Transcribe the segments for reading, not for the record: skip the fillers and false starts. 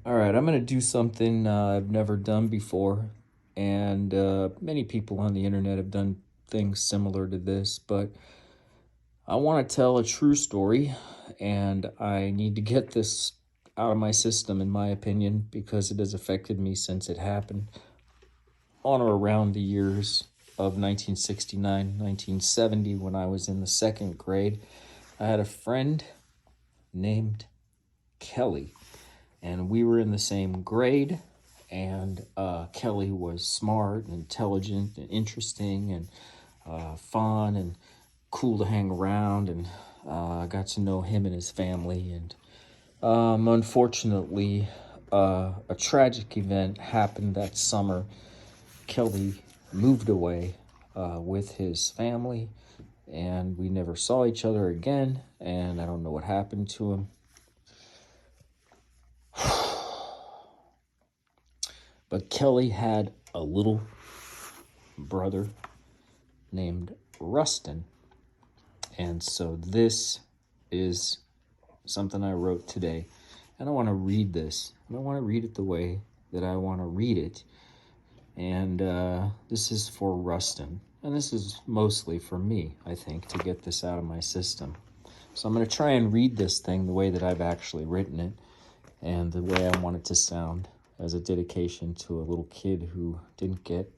All right, I'm going to do something I've never done before, and many people on the internet have done things similar to this, but I want to tell a true story, and I need to get this out of my system, in my opinion, because it has affected me since it happened on or around the years of 1969, 1970, when I was in the second grade. I had a friend named Kelly, and we were in the same grade. And Kelly was smart and intelligent and interesting and fun and cool to hang around. And I got to know him and his family. And unfortunately, a tragic event happened that summer. Kelly moved away with his family, and we never saw each other again. And I don't know what happened to him. But Kelly had a little brother named Rustin. And so this is something I wrote today. And I want to read this. And I want to read it the way that I want to read it. And this is for Rustin. And this is mostly for me, I think, to get this out of my system. So I'm going to try and read this thing the way that I've actually written it and the way I want it to sound, as a dedication to a little kid who didn't get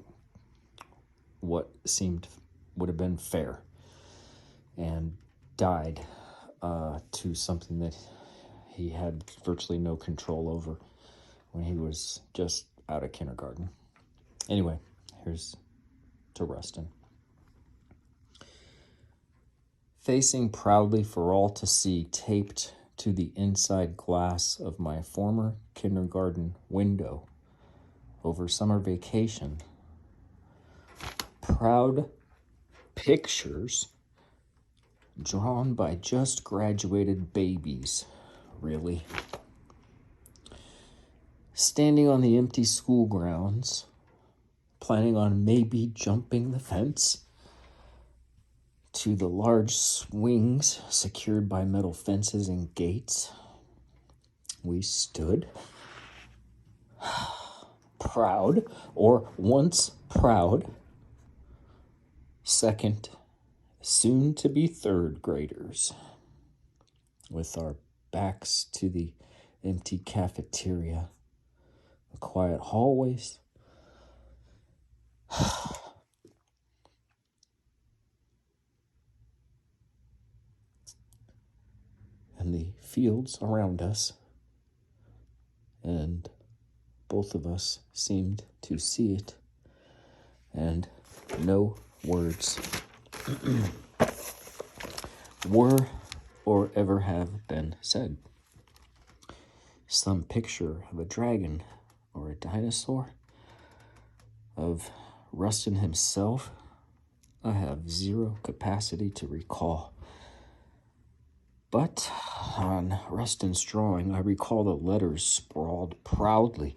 what seemed would have been fair and died to something that he had virtually no control over when he was just out of kindergarten. Anyway, here's to Rustin. Facing proudly for all to see, taped to the inside glass of my former kindergarten window over summer vacation, proud pictures drawn by just graduated babies, really. Standing on the empty school grounds, planning on maybe jumping the fence to the large swings secured by metal fences and gates. We stood, proud, or once proud, second, soon to be third graders, with our backs to the empty cafeteria, the quiet hallways, and the fields around us, and both of us seemed to see it, and no words were or ever have been said. Some picture of a dragon or a dinosaur, of Rustin himself, I have zero capacity to recall. But on Rustin's drawing, I recall the letters sprawled proudly,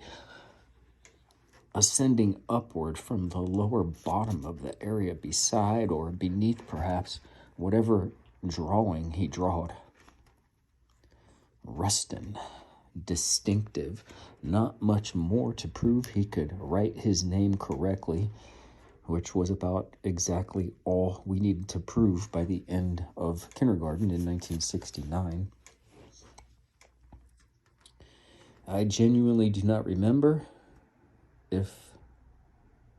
ascending upward from the lower bottom of the area beside or beneath, perhaps, whatever drawing he drawed. Rustin, distinctive, not much more to prove he could write his name correctly, which was about exactly all we needed to prove by the end of kindergarten in 1969. I genuinely do not remember if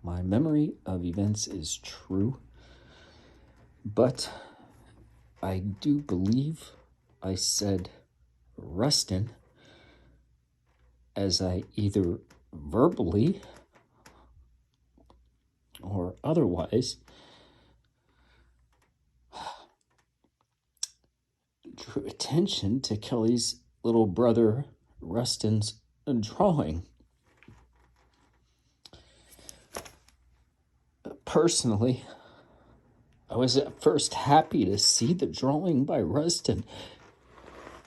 my memory of events is true, but I do believe I said Rustin as I either verbally or otherwise drew attention to Kelly's little brother Rustin's drawing. Personally, I was at first happy to see the drawing by Rustin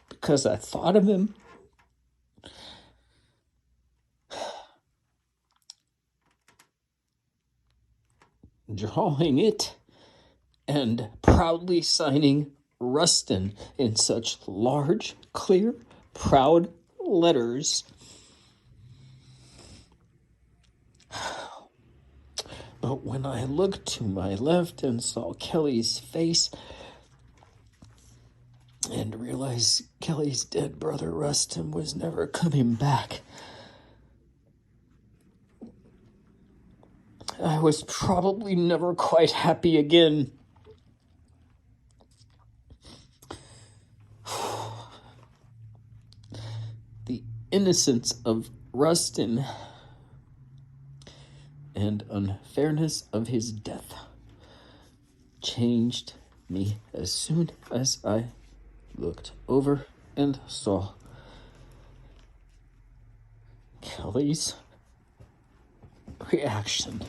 because I thought of him drawing it and proudly signing Rustin in such large, clear, proud letters But when I looked to my left and saw Kelly's face and realized Kelly's dead brother Rustin was never coming back, I was probably never quite happy again. The innocence of Rustin and unfairness of his death changed me as soon as I looked over and saw Kelly's reaction.